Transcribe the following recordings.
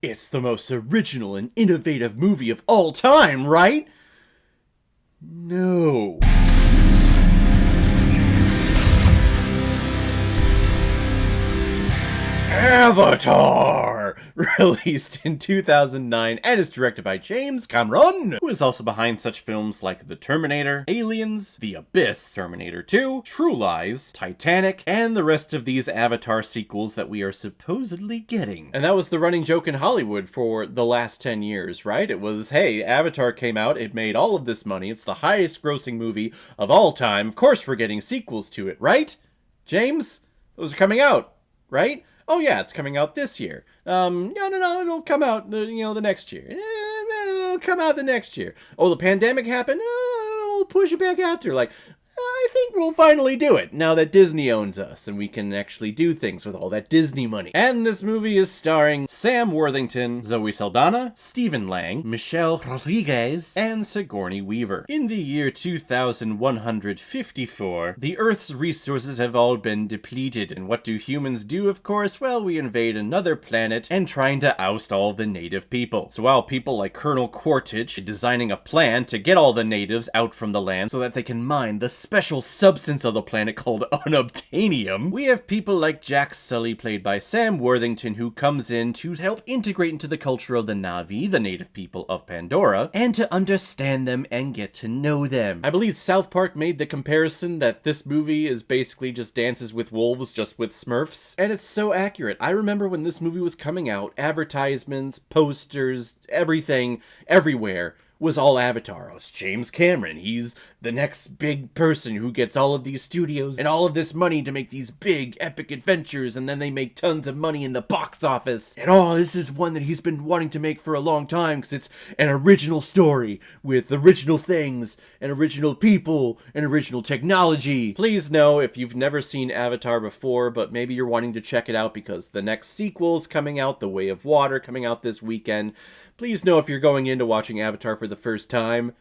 It's the most original and innovative movie of all time, right? No. Avatar! Released in 2009 and is directed by James Cameron, who is also behind such films like The Terminator, Aliens, The Abyss, Terminator 2, True Lies, Titanic, and the rest of these Avatar sequels that we are supposedly getting. And that was the running joke in Hollywood for the last 10 years, right? It was, hey, Avatar came out, it made all of this money, it's the highest grossing movie of all time, of course we're getting sequels to it, right? James? Those are coming out, right? Oh yeah, it's coming out this year. No, it'll come out the next year. It'll come out the next year. Oh, the pandemic happened? We'll push it back after. Like, I think we'll finally do it now that Disney owns us and we can actually do things with all that Disney money. And this movie is starring Sam Worthington, Zoe Saldana, Stephen Lang, Michelle Rodriguez, and Sigourney Weaver. In the year 2154, the Earth's resources have all been depleted, and what do humans do, of course? Well, we invade another planet and trying to oust all the native people. So while people like Colonel Quaritch are designing a plan to get all the natives out from the land so that they can mine the special substance of the planet called unobtainium, we have people like Jack Sully, played by Sam Worthington, who comes in to help integrate into the culture of the Na'vi, the native people of Pandora, and to understand them and get to know them. I believe South Park made the comparison that this movie is basically just Dances with Wolves, just with Smurfs, and it's so accurate. I remember when this movie was coming out, advertisements, posters, everything, everywhere was all Avatar. Oh, it's James Cameron. He's the next big person who gets all of these studios and all of this money to make these big epic adventures, and then they make tons of money in the box office. And oh, this is one that he's been wanting to make for a long time because it's an original story with original things and original people and original technology. Please know if you've never seen Avatar before, but maybe you're wanting to check it out because the next sequel's coming out, The Way of Water, coming out this weekend. Please know if you're going into watching Avatar for the first time,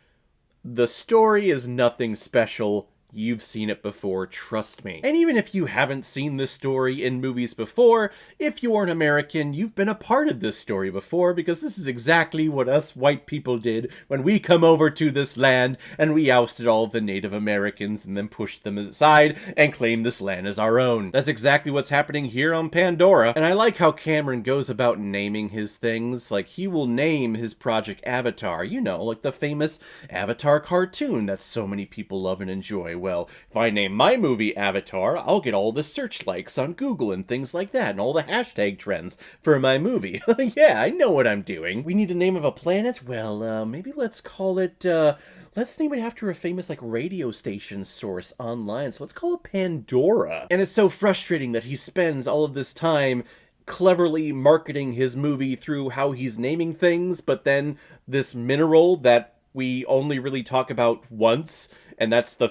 the story is nothing special. You've seen it before, trust me. And even if you haven't seen this story in movies before, if you're an American, you've been a part of this story before, because this is exactly what us white people did when we come over to this land and we ousted all the Native Americans and then pushed them aside and claimed this land as our own. That's exactly what's happening here on Pandora, and I like how Cameron goes about naming his things. Like, he will name his project Avatar, you know, like the famous Avatar cartoon that so many people love and enjoy. Well, if I name my movie Avatar, I'll get all the search likes on Google and things like that, and all the hashtag trends for my movie. Yeah, I know what I'm doing. We need a name of a planet? Well, maybe let's call it, let's name it after a famous, like, radio station source online. So let's call it Pandora. And it's so frustrating that he spends all of this time cleverly marketing his movie through how he's naming things, but then this mineral that we only really talk about once, and that's the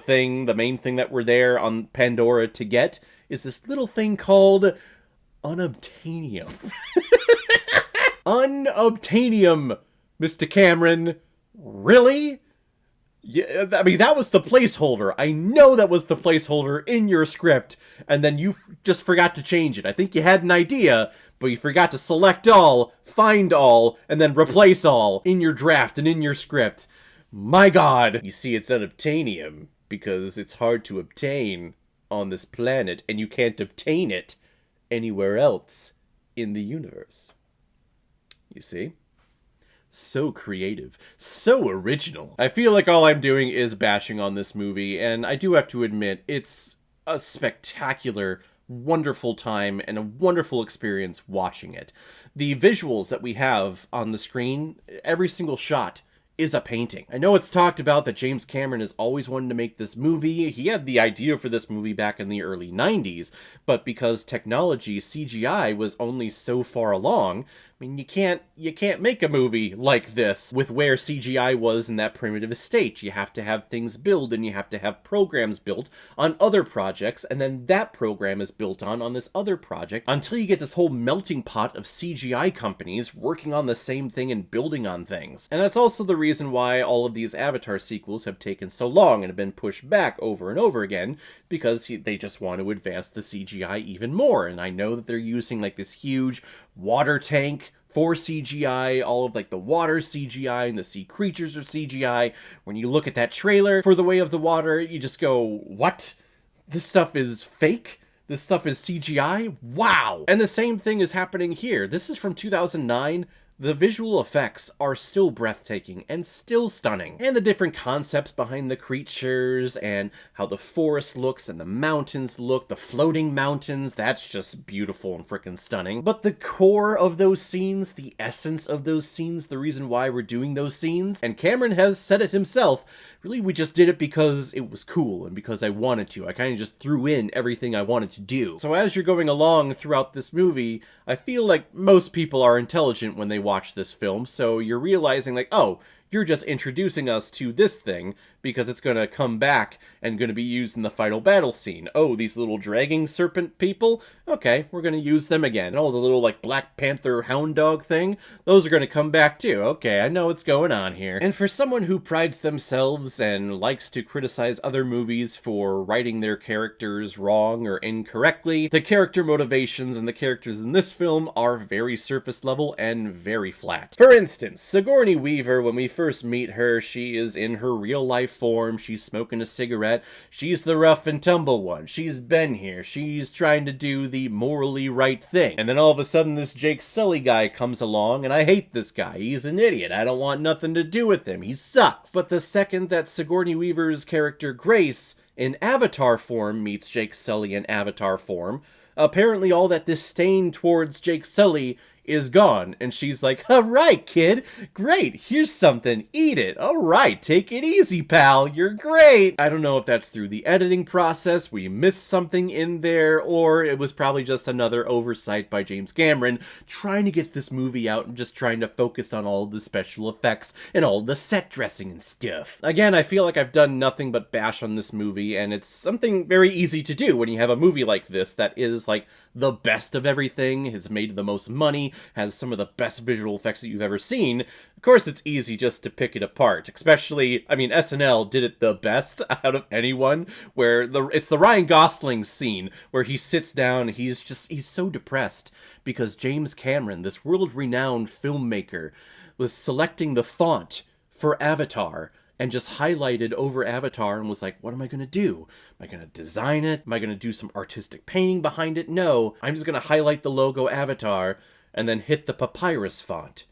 main thing that we're there on Pandora to get, is this little thing called unobtainium. Unobtainium, Mr. Cameron. Really? Yeah, I mean, that was the placeholder. I know that was the placeholder in your script, and then you just forgot to change it. I think you had an idea, but you forgot to select all, find all, and then replace all in your draft and in your script. My God! You see, it's unobtainium because it's hard to obtain on this planet, and you can't obtain it anywhere else in the universe. You see? So creative. So original. I feel like all I'm doing is bashing on this movie, and I do have to admit, it's a spectacular, wonderful time and a wonderful experience watching it. The visuals that we have on the screen, every single shot, is a painting. I know it's talked about that James Cameron has always wanted to make this movie. He had the idea for this movie back in the early 90s, but because technology, CGI, was only so far along, I mean, you can't make a movie like this with where CGI was in that primitive state. You have to have things built, and you have to have programs built on other projects, and then that program is built on this other project, until you get this whole melting pot of CGI companies working on the same thing and building on things. And that's also the reason why all of these Avatar sequels have taken so long and have been pushed back over and over again, because they just want to advance the CGI even more. And I know that they're using like this huge water tank for CGI, all of like the water CGI and the sea creatures are CGI. When you look at that trailer for The Way of the Water, you just go, what? This stuff is fake? This stuff is CGI? Wow! And the same thing is happening here. This is from 2009. The visual effects are still breathtaking and still stunning. And the different concepts behind the creatures and how the forest looks and the mountains look, the floating mountains, that's just beautiful and freaking stunning. But the core of those scenes, the essence of those scenes, the reason why we're doing those scenes, and Cameron has said it himself, really we just did it because it was cool and because I wanted to. I kind of just threw in everything I wanted to do. So as you're going along throughout this movie, I feel like most people are intelligent when they watch this film, so you're realizing like, oh, you're just introducing us to this thing because it's going to come back and going to be used in the final battle scene. Oh, these little dragging serpent people? Okay, we're going to use them again. Oh, the little like Black Panther hound dog thing? Those are going to come back too. Okay, I know what's going on here. And for someone who prides themselves and likes to criticize other movies for writing their characters wrong or incorrectly, the character motivations and the characters in this film are very surface level and very flat. For instance, Sigourney Weaver, when we first meet her, she is in her real life form, she's smoking a cigarette, she's the rough and tumble one, she's been here, she's trying to do the morally right thing. And then all of a sudden this Jake Sully guy comes along, and I hate this guy, he's an idiot, I don't want nothing to do with him, he sucks. But the second that Sigourney Weaver's character Grace in Avatar form meets Jake Sully in Avatar form, apparently all that disdain towards Jake Sully is gone, and she's like, alright kid, great, here's something, eat it, alright, take it easy pal, you're great. I don't know if that's through the editing process, we missed something in there, or it was probably just another oversight by James Cameron trying to get this movie out and just trying to focus on all the special effects and all the set dressing and stuff. Again, I feel like I've done nothing but bash on this movie, and it's something very easy to do when you have a movie like this that is like the best of everything, has made the most money, has some of the best visual effects that you've ever seen. Of course, it's easy just to pick it apart, especially, I mean, SNL did it the best out of anyone, where it's the Ryan Gosling scene where he sits down, he's so depressed because James Cameron, this world-renowned filmmaker, was selecting the font for Avatar and just highlighted over Avatar and was like, what am I going to do? Am I going to design it? Am I going to do some artistic painting behind it? No, I'm just going to highlight the logo Avatar and then hit the papyrus font.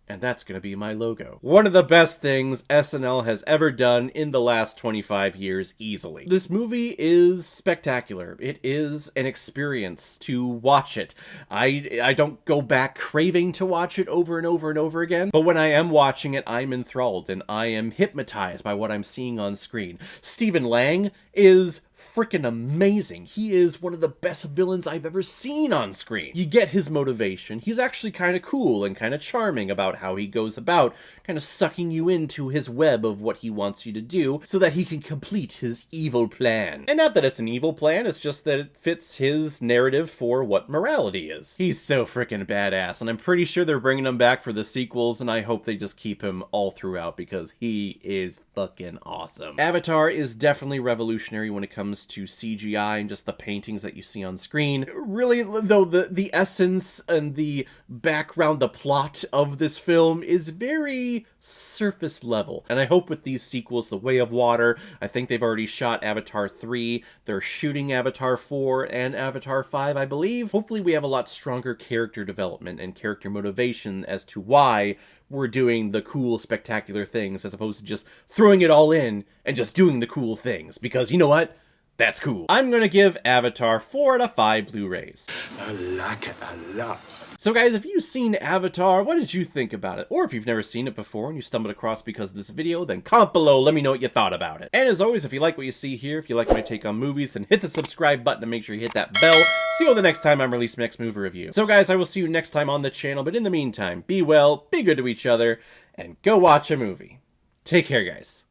And that's going to be my logo. One of the best things SNL has ever done in the last 25 years, easily. This movie is spectacular. It is an experience to watch it. I don't go back craving to watch it over and over and over again, but when I am watching it, I'm enthralled and I am hypnotized by what I'm seeing on screen. Stephen Lang is freaking amazing. He is one of the best villains I've ever seen on screen. You get his motivation. He's actually kind of cool and kind of charming about how he goes about kind of sucking you into his web of what he wants you to do so that he can complete his evil plan. And not that it's an evil plan, it's just that it fits his narrative for what morality is. He's so freaking badass, and I'm pretty sure they're bringing him back for the sequels, and I hope they just keep him all throughout because he is fucking awesome. Avatar is definitely revolutionary when it comes to CGI and just the paintings that you see on screen. Really, though, the essence and the background, the plot of this film is very surface level. And I hope with these sequels, The Way of Water, I think they've already shot Avatar 3, they're shooting Avatar 4 and Avatar 5, I believe. Hopefully we have a lot stronger character development and character motivation as to why we're doing the cool, spectacular things as opposed to just throwing it all in and just doing the cool things. Because you know what? That's cool. I'm gonna give Avatar 4 out of 5 Blu-rays. I like it a lot. So guys, if you've seen Avatar, what did you think about it? Or if you've never seen it before and you stumbled across because of this video, then comment below, let me know what you thought about it. And as always, if you like what you see here, if you like my take on movies, then hit the subscribe button and make sure you hit that bell. See you the next time I'm releasing my next movie review. So guys, I will see you next time on the channel, but in the meantime, be well, be good to each other, and go watch a movie. Take care, guys.